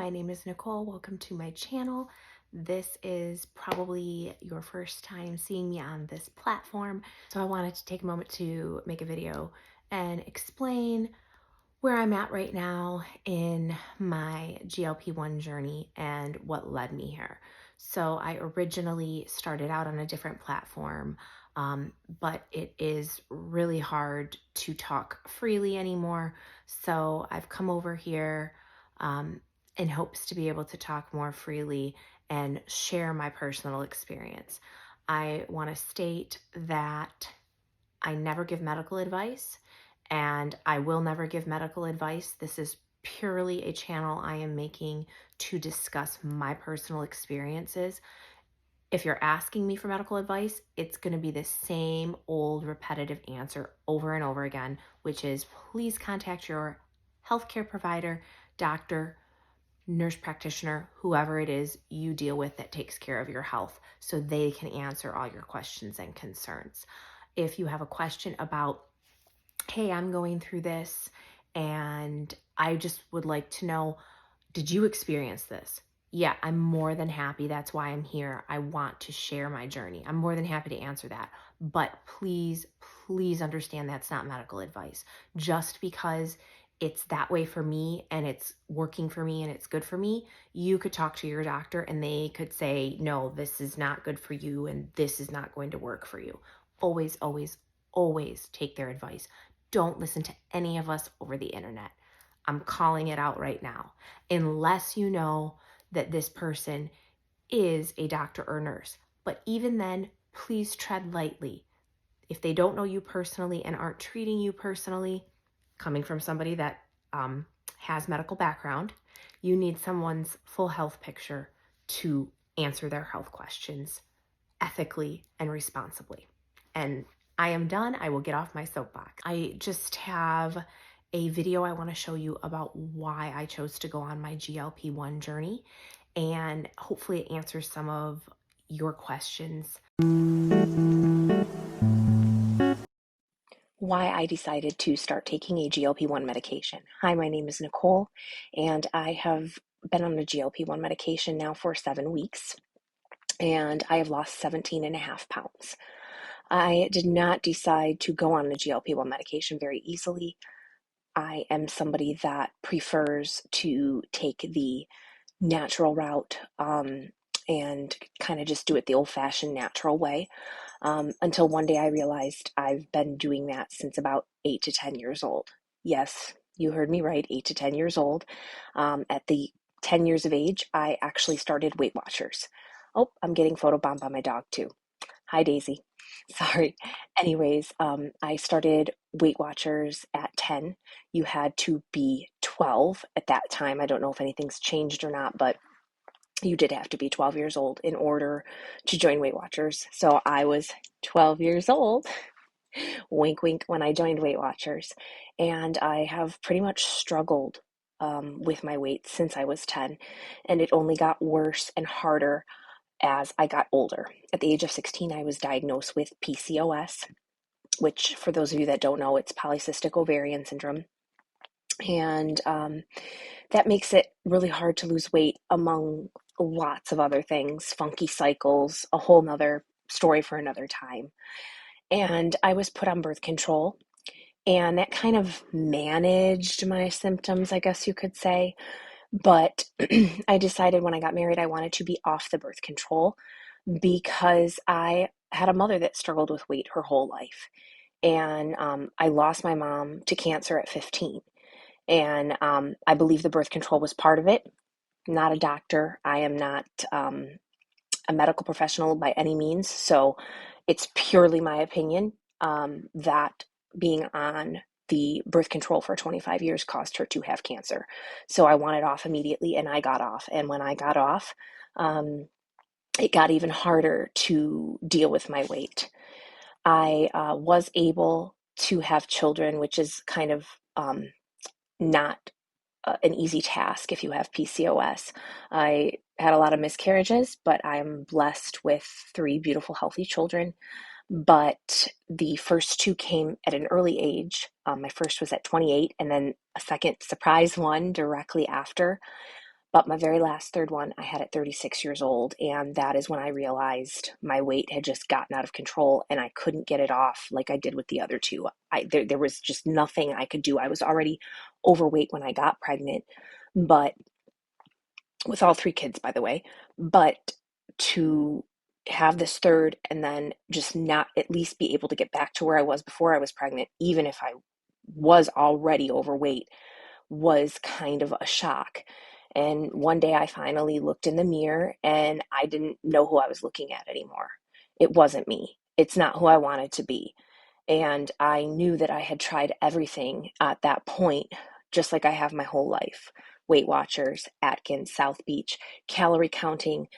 my name is Nicole. Welcome to my channel. This is probably your first time seeing me on this platform, so I wanted to take a moment to make a video and explain where I'm at right now in my GLP-1 journey and what led me here. So I originally started out on a different platform, but it is really hard to talk freely anymore. So I've come over here in hopes to be able to talk more freely and share my personal experience. I want to state that I never give medical advice, and I will never give medical advice. This is purely a channel I am making to discuss my personal experiences. If you're asking me for medical advice, it's going to be the same old repetitive answer over and over again, which is please contact your healthcare provider, doctor, nurse practitioner, whoever it is you deal with that takes care of your health, so they can answer all your questions and concerns. If you have a question about, hey, I'm going through this and I just would like to know, did you experience this? Yeah, I'm more than happy. That's why I'm here. I want to share my journey. I'm more than happy to answer that. But please, please understand that's not medical advice. Just because it's that way for me and it's working for me and it's good for me, you could talk to your doctor and they could say, no, this is not good for you and this is not going to work for you. Always, always, always take their advice. Don't listen to any of us over the internet. I'm calling it out right now. Unless you know that this person is a doctor or nurse. But even then, please tread lightly. If they don't know you personally and aren't treating you personally, coming from somebody that has medical background, you need someone's full health picture to answer their health questions ethically and responsibly. And I am done. I will get off my soapbox. I just have a video I want to show you about why I chose to go on my GLP-1 journey, and hopefully it answers some of your questions. Why I decided to start taking a GLP-1 medication. Hi, my name is Nicole, and I have been on a GLP-1 medication now for 7 weeks, and I have lost 17.5 pounds. I did not decide to go on the GLP-1 medication very easily. I am somebody that prefers to take the natural route and kind of just do it the old-fashioned natural way until one day I realized I've been doing that since about 8 to 10 years old. Yes, you heard me right, 8 to 10 years old. At the 10 years of age, I actually started Weight Watchers. Oh, I'm getting photobombed by my dog too. Hi, Daisy. Sorry. Anyways, I started Weight Watchers at 10. You had to be 12 at that time. I don't know if anything's changed or not, but you did have to be 12 years old in order to join Weight Watchers. So I was 12 years old, wink, wink, when I joined Weight Watchers. And I have pretty much struggled with my weight since I was 10. And it only got worse and harder as I got older. At the age of 16, I was diagnosed with PCOS, which, for those of you that don't know, it's polycystic ovarian syndrome. And that makes it really hard to lose weight, among lots of other things, funky cycles, a whole nother story for another time. And I was put on birth control, and that kind of managed my symptoms, I guess you could say. But I decided when I got married, I wanted to be off the birth control because I had a mother that struggled with weight her whole life. And I lost my mom to cancer at 15. And I believe the birth control was part of it. Not a doctor. I am not a medical professional by any means. So it's purely my opinion that being on the birth control for 25 years caused her to have cancer. So I wanted off immediately, and I got off. And when I got off, it got even harder to deal with my weight. I was able to have children, which is kind of not an easy task if you have PCOS. I had a lot of miscarriages, but I'm blessed with 3 beautiful, healthy children. But the first 2 came at an early age. My first was at 28, and then a second surprise one directly after. But my very last third one, I had at 36 years old. And that is when I realized my weight had just gotten out of control and I couldn't get it off like I did with the other two. There was just nothing I could do. I was already overweight when I got pregnant, but with all three kids, by the way. But to have this third and then just not at least be able to get back to where I was before I was pregnant, even if I was already overweight, was kind of a shock. And one day I finally looked in the mirror and I didn't know who I was looking at anymore. It wasn't me. It's not who I wanted to be. And I knew that I had tried everything at that point, just like I have my whole life. Weight Watchers, Atkins, South Beach, calorie counting,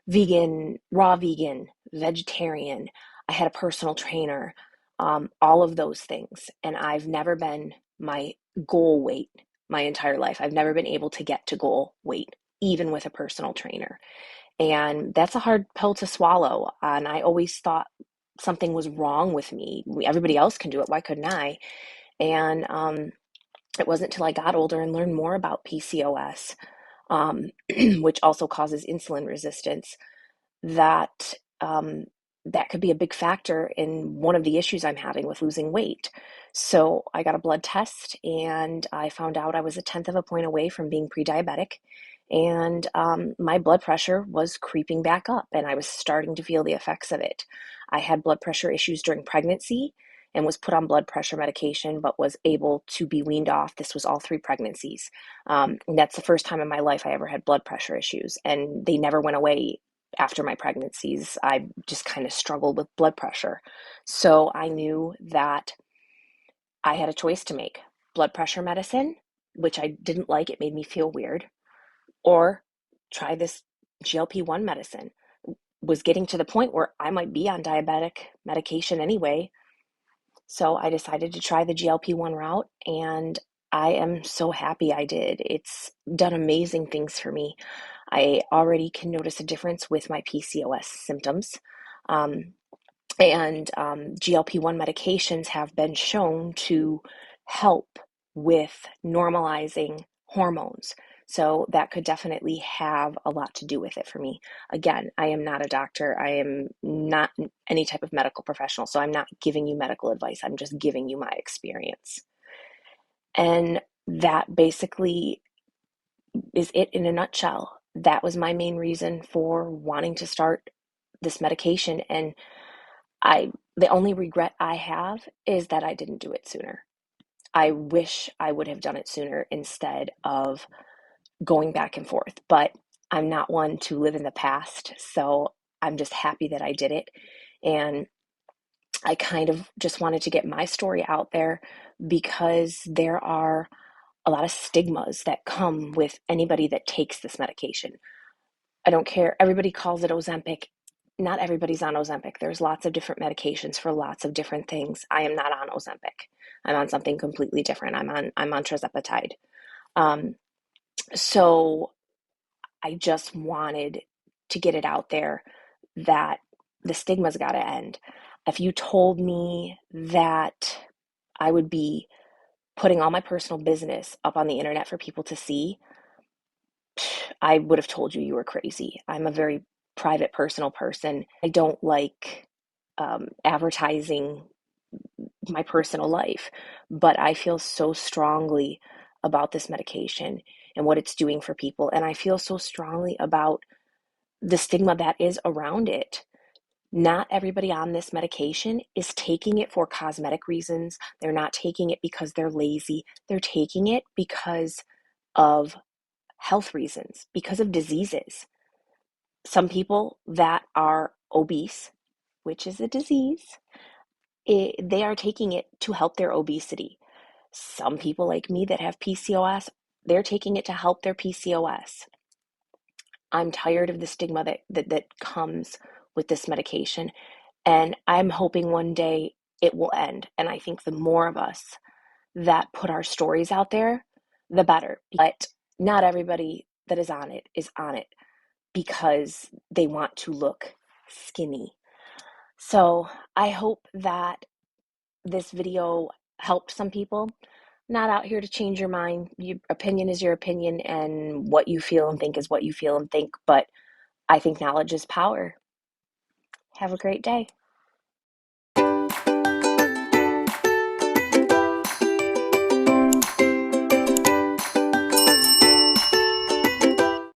vegan, raw vegan, vegetarian. I had a personal trainer, all of those things. And I've never been my goal weight my entire life. I've never been able to get to goal weight, even with a personal trainer. And that's a hard pill to swallow. And I always thought something was wrong with me. Everybody else can do it. Why couldn't I? And it wasn't until I got older and learned more about PCOS, which also causes insulin resistance, that that could be a big factor in one of the issues I'm having with losing weight. So I got a blood test and I found out I was a tenth of a point away from being pre-diabetic. And my blood pressure was creeping back up and I was starting to feel the effects of it. I had blood pressure issues during pregnancy and was put on blood pressure medication, but was able to be weaned off. This was all three pregnancies. And that's the first time in my life I ever had blood pressure issues, and they never went away after my pregnancies. I just kind of struggled with blood pressure. So I knew that I had a choice to make: blood pressure medicine, which I didn't like, it made me feel weird, or try this GLP-1 medicine. Was getting to the point where I might be on diabetic medication anyway. So I decided to try the GLP-1 route, and I am so happy I did. It's done amazing things for me. I already can notice a difference with my PCOS symptoms. Um, and GLP-1 medications have been shown to help with normalizing hormones. So that could definitely have a lot to do with it for me. Again, I am not a doctor. I am not any type of medical professional. So I'm not giving you medical advice. I'm just giving you my experience. And that basically is it in a nutshell. That was my main reason for wanting to start this medication. And the only regret I have is that I didn't do it sooner. I wish I would have done it sooner instead of going back and forth. But I'm not one to live in the past, so I'm just happy that I did it. And I kind of just wanted to get my story out there because there are a lot of stigmas that come with anybody that takes this medication. I don't care. Everybody calls it Ozempic. Not everybody's on Ozempic. There's lots of different medications for lots of different things. I am not on Ozempic. I'm on something completely different. I'm on tirzepatide. Um, so I just wanted to get it out there that the stigma's got to end. If you told me that I would be putting all my personal business up on the internet for people to see, I would have told you you were crazy. I'm a very private, personal person. I don't like advertising my personal life, but I feel so strongly about this medication and what it's doing for people. And I feel so strongly about the stigma that is around it. Not everybody on this medication is taking it for cosmetic reasons. They're not taking it because they're lazy. They're taking it because of health reasons, because of diseases. Some people that are obese, which is a disease, they are taking it to help their obesity. Some people like me that have PCOS, they're taking it to help their PCOS. I'm tired of the stigma that comes with this medication, and I'm hoping one day it will end. And I think the more of us that put our stories out there, the better. But not everybody that is on it because they want to look skinny. So I hope that this video helped some people. Not out here to change your mind. Your opinion is your opinion, and what you feel and think is what you feel and think. But I think knowledge is power. Have a great day.